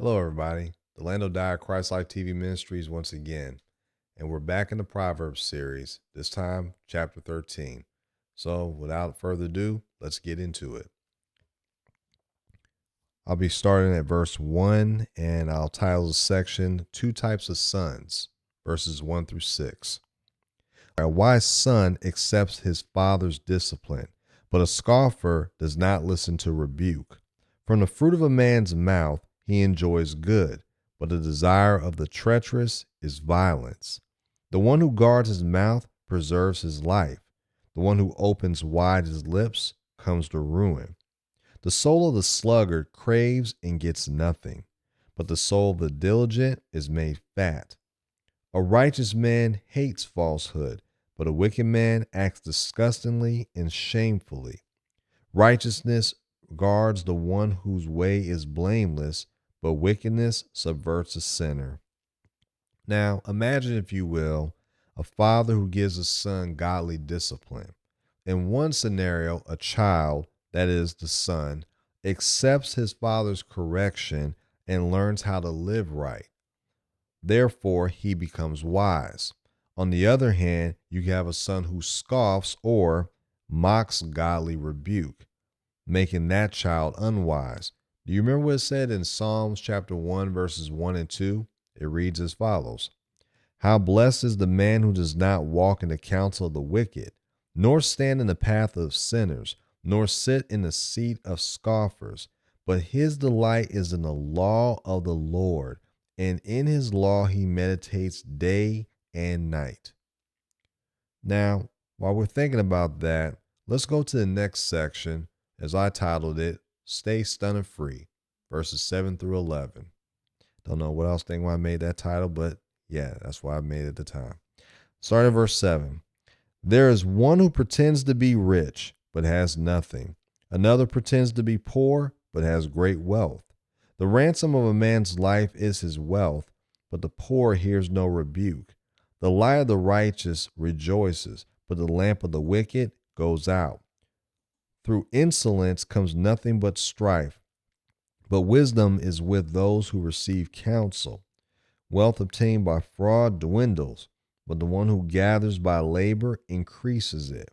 Hello, everybody. The Lando Dyer Christ Life TV Ministries once again, and we're back in the Proverbs series, this time chapter 13. So, without further ado, let's get into it. I'll be starting at verse 1, and I'll title the section Two Types of Sons, verses 1 through 6. A wise son accepts his father's discipline, but a scoffer does not listen to rebuke. From the fruit of a man's mouth he enjoys good, but the desire of the treacherous is violence. The one who guards his mouth preserves his life. The one who opens wide his lips comes to ruin. The soul of the sluggard craves and gets nothing, but the soul of the diligent is made fat. A righteous man hates falsehood, but a wicked man acts disgustingly and shamefully. Righteousness guards the one whose way is blameless, but wickedness subverts a sinner. Now, imagine, if you will, a father who gives his son godly discipline. In one scenario, a child, that is the son, accepts his father's correction and learns how to live right. Therefore, he becomes wise. On the other hand, you have a son who scoffs or mocks godly rebuke, making that child unwise. Do you remember what it said in Psalms chapter 1, verses 1 and 2? It reads as follows: How blessed is the man who does not walk in the counsel of the wicked, nor stand in the path of sinners, nor sit in the seat of scoffers, but his delight is in the law of the Lord, and in his law he meditates day and night. Now, while we're thinking about that, let's go to the next section, as I titled it, Stay Stunning Free, verses 7 through 11. Don't know what else think why I made that title, but yeah, that's why I made it at the time. Starting at verse 7. There is one who pretends to be rich, but has nothing. Another pretends to be poor, but has great wealth. The ransom of a man's life is his wealth, but the poor hears no rebuke. The light of the righteous rejoices, but the lamp of the wicked goes out. Through insolence comes nothing but strife, but wisdom is with those who receive counsel. Wealth obtained by fraud dwindles, but the one who gathers by labor increases it.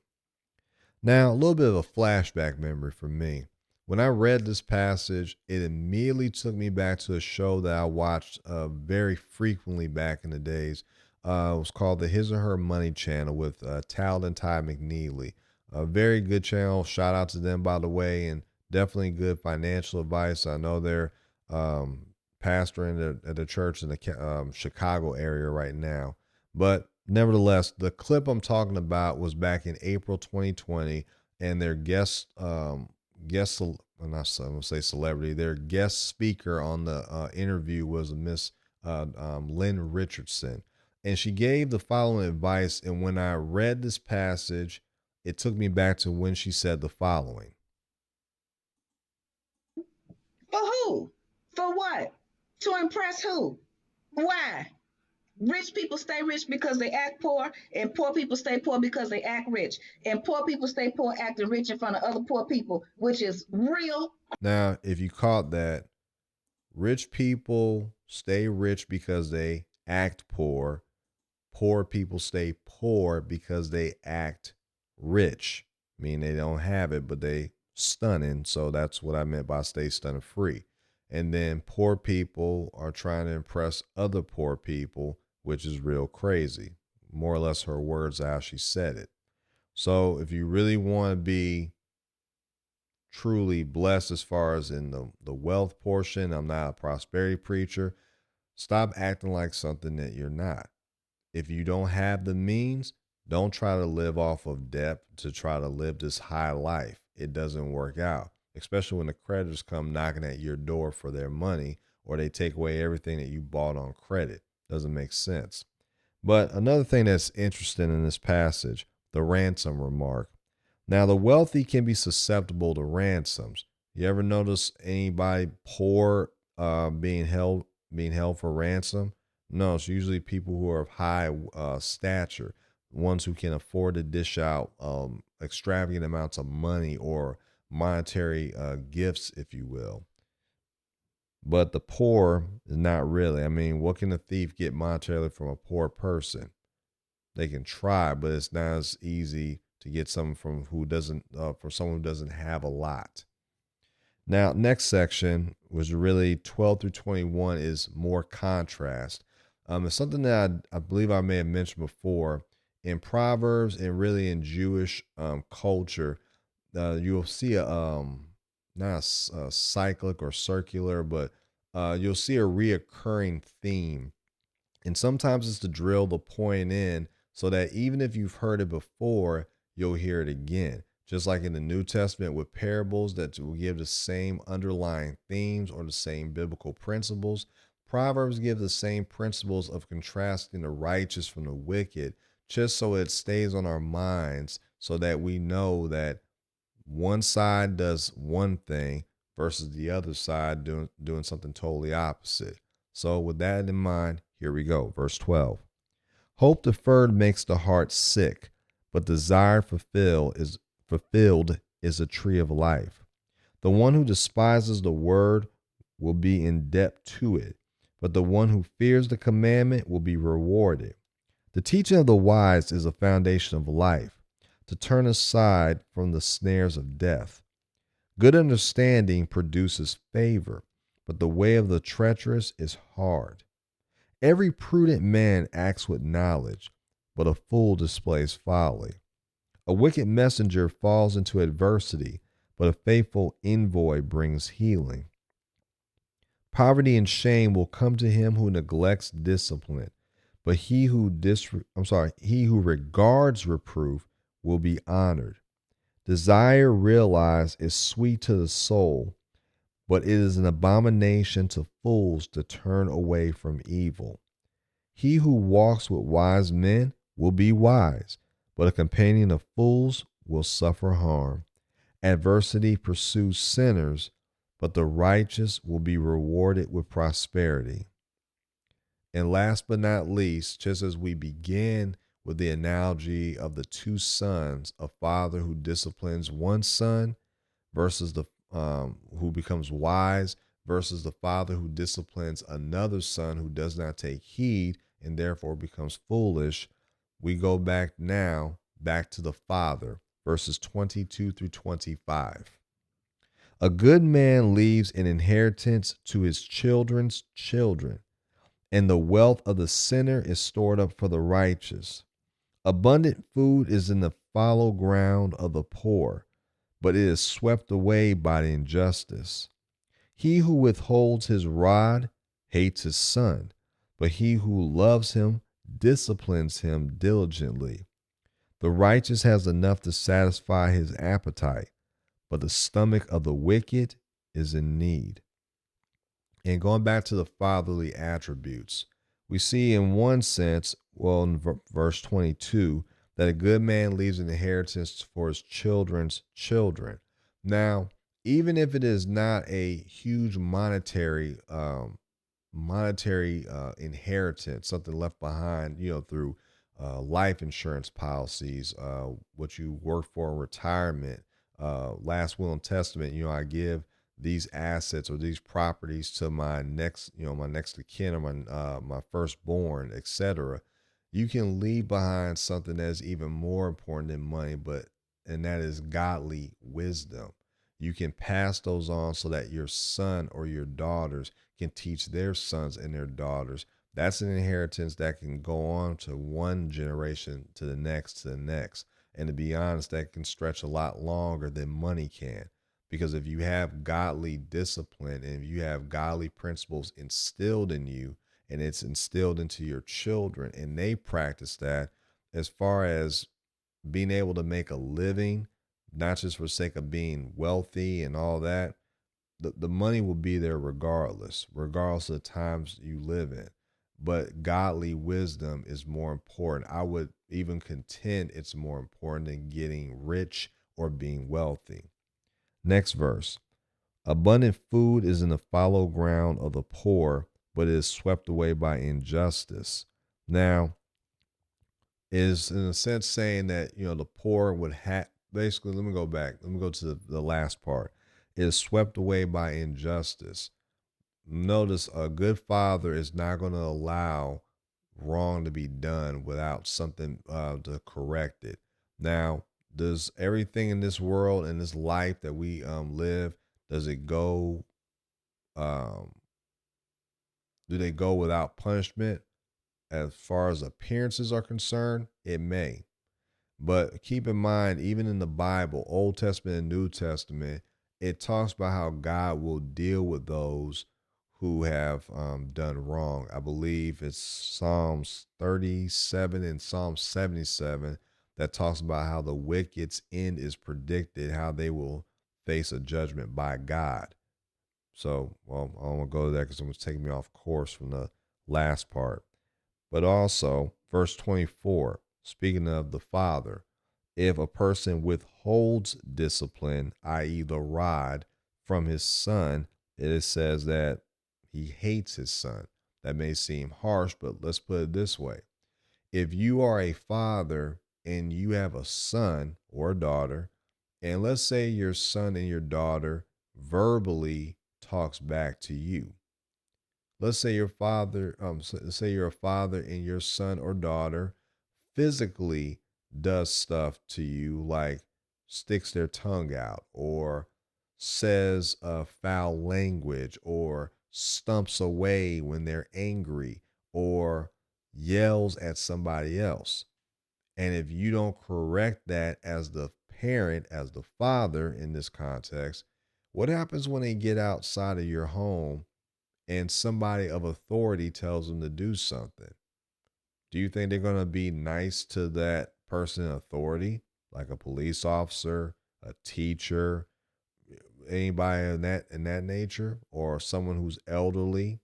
Now, a little bit of a flashback memory for me. When I read this passage, it immediately took me back to a show that I watched very frequently back in the days. It was called the His or Her Money Channel with Tal and Ty McNeely. A very good channel. Shout out to them, by the way, and definitely good financial advice. I know they're pastoring at the church in the Chicago area right now. But nevertheless, the clip I'm talking about was back in April 2020, and their I'm not going to say celebrity, their guest speaker on the interview was Miss Lynn Richardson. And she gave the following advice. And when I read this passage, it took me back to when she said the following. For who? For what? To impress who? Why? Rich people stay rich because they act poor, and poor people stay poor because they act rich. And poor people stay poor acting rich in front of other poor people, which is real. Now, if you caught that, rich people stay rich because they act poor. Poor people stay poor because they act rich. I mean, they don't have it, but they stunning. So that's what I meant by stay stunning free. And then poor people are trying to impress other poor people, which is real crazy. More or less her words, how she said it. So if you really want to be truly blessed as far as in the wealth portion, I'm not a prosperity preacher. Stop acting like something that you're not. If you don't have the means, don't try to live off of debt to try to live this high life. It doesn't work out, especially when the creditors come knocking at your door for their money or they take away everything that you bought on credit. Doesn't make sense. But another thing that's interesting in this passage, the ransom remark. Now, the wealthy can be susceptible to ransoms. You ever notice anybody poor being held for ransom? No, it's usually people who are of high stature, ones who can afford to dish out extravagant amounts of money or monetary gifts, if you will. but the poor is not really. I mean, what can a thief get monetarily from a poor person? They can try, but it's not as easy to get something from someone who doesn't have a lot. Now, next section was really 12 through 21 is more contrast. It's something that I believe I may have mentioned before in Proverbs and really in Jewish culture. You'll see a cyclic or circular, but you'll see a reoccurring theme, and sometimes it's to drill the point in so that even if you've heard it before, you'll hear it again. Just like in the New Testament with parables that will give the same underlying themes or the same biblical principles, Proverbs give the same principles of contrasting the righteous from the wicked, just so it stays on our minds so that we know that one side does one thing versus the other side doing something totally opposite. So with that in mind, here we go. Verse 12. Hope deferred makes the heart sick, but desire fulfilled is a tree of life. The one who despises the word will be in debt to it, but the one who fears the commandment will be rewarded. The teaching of the wise is a foundation of life, to turn aside from the snares of death. Good understanding produces favor, but the way of the treacherous is hard. Every prudent man acts with knowledge, but a fool displays folly. A wicked messenger falls into adversity, but a faithful envoy brings healing. Poverty and shame will come to him who neglects discipline, but he who regards reproof will be honored. Desire realized is sweet to the soul, but it is an abomination to fools to turn away from evil. He who walks with wise men will be wise, but a companion of fools will suffer harm. Adversity pursues sinners, but the righteous will be rewarded with prosperity. And last but not least, just as we begin with the analogy of the two sons, a father who disciplines one son versus the who becomes wise versus the father who disciplines another son who does not take heed and therefore becomes foolish. We go back to the father, verses 22 through 25. A good man leaves an inheritance to his children's children, and the wealth of the sinner is stored up for the righteous. Abundant food is in the fallow ground of the poor, but it is swept away by the injustice. He who withholds his rod hates his son, but he who loves him disciplines him diligently. The righteous has enough to satisfy his appetite, but the stomach of the wicked is in need. And going back to the fatherly attributes, we see in one sense, well, in verse 22, that a good man leaves an inheritance for his children's children. Now, even if it is not a huge monetary inheritance, something left behind, through life insurance policies, what you work for in retirement, last will and testament. I give these assets or these properties to my next of kin or my firstborn, etc. You can leave behind something that's even more important than money, and that is godly wisdom. You can pass those on so that your son or your daughters can teach their sons and their daughters. That's an inheritance that can go on to one generation to the next to the next. And to be honest, that can stretch a lot longer than money can. Because if you have godly discipline and if you have godly principles instilled in you and it's instilled into your children and they practice that, as far as being able to make a living, not just for sake of being wealthy and all that, the money will be there regardless of the times you live in. But godly wisdom is more important. I would even contend it's more important than getting rich or being wealthy. Next verse. Abundant food is in the fallow ground of the poor, but it is swept away by injustice. Now, is in a sense saying that the poor would have basically. Let me go back. Let me go to the last part. It is swept away by injustice. notice a good father is not going to allow wrong to be done without something to correct it. Now, does everything in this world, in this life that we live, does it go? Um, do they go without punishment? As far as appearances are concerned, it may. But keep in mind, even in the Bible, Old Testament and New Testament, it talks about how God will deal with those who have done wrong. I believe it's Psalms 37 and Psalm 77 that talks about how the wicked's end is predicted, how they will face a judgment by God. So, well, I don't want to go to that because it's taking me off course from the last part. But also, verse 24, speaking of the father, if a person withholds discipline, i.e., the rod, from his son, it says that he hates his son. That may seem harsh, but let's put it this way. If you are a father and you have a son or a daughter, and let's say your son and your daughter verbally talks back to you. Let's say your father, say you're a father and your son or daughter physically does stuff to you, like sticks their tongue out or says foul language or stumps away when they're angry or yells at somebody else. And if you don't correct that as the parent, as the father in this context, what happens when they get outside of your home and somebody of authority tells them to do something? Do you think they're going to be nice to that person in authority, like a police officer, a teacher, anybody in that nature, or someone who's elderly?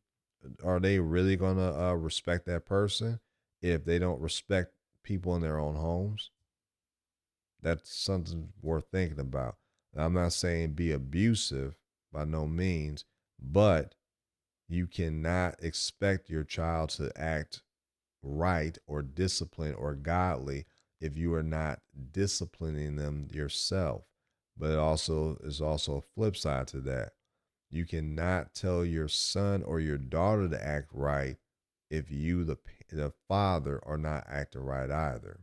Are they really going to respect that person if they don't respect people in their own homes? That's something worth thinking about. Now, I'm not saying be abusive by no means, but you cannot expect your child to act right or disciplined or godly if you are not disciplining them yourself. But it also is also a flip side to that. You cannot tell your son or your daughter to act right if you, the father, are not acting right either.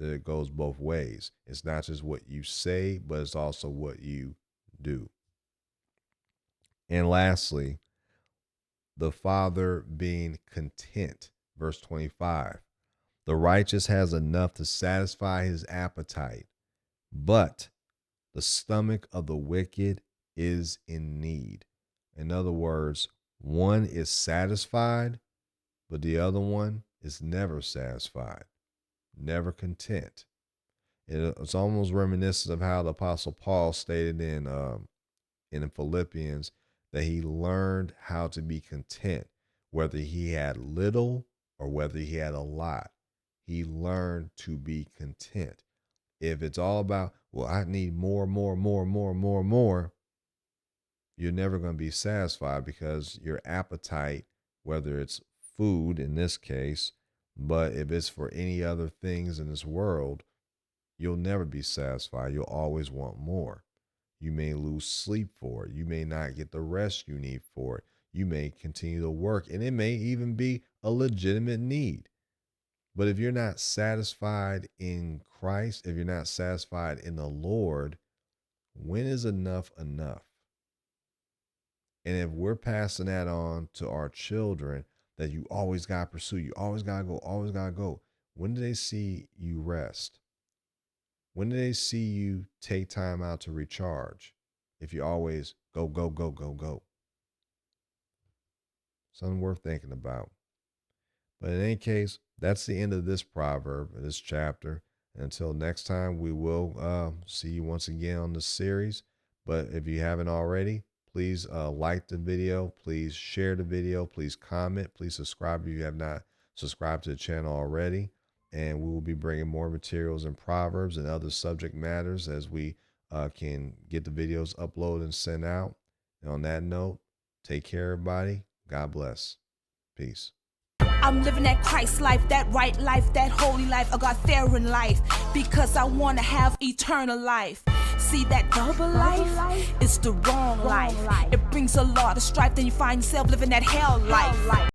It goes both ways. It's not just what you say, but it's also what you do. And lastly, the father being content. Verse 25. The righteous has enough to satisfy his appetite, but the stomach of the wicked is in need. In other words, one is satisfied, but the other one is never satisfied, never content. It's almost reminiscent of how the Apostle Paul stated in Philippians that he learned how to be content, whether he had little or whether he had a lot. He learned to be content. If it's all about, well, I need more, more, more, more, more, more, you're never going to be satisfied because your appetite, whether it's food in this case, but if it's for any other things in this world, you'll never be satisfied. You'll always want more. You may lose sleep for it. You may not get the rest you need for it. You may continue to work, and it may even be a legitimate need. But if you're not satisfied in Christ, if you're not satisfied in the Lord, when is enough enough? And if we're passing that on to our children, that you always got to pursue, you always got to go, always got to go, when do they see you rest? When do they see you take time out to recharge? If you always go, go, go, go, go. Something worth thinking about. But in any case, that's the end of this proverb, this chapter. And until next time, we will see you once again on the series. But if you haven't already, please like the video. Please share the video. Please comment. Please subscribe if you have not subscribed to the channel already. And we will be bringing more materials in Proverbs and other subject matters as we can get the videos uploaded and sent out. And on that note, take care, everybody. God bless. Peace. I'm living that Christ life, that right life, that holy life, a God-fearing life, because I want to have eternal life. See that double life? It's the wrong life. It brings a lot of strife, then you find yourself living that hell life.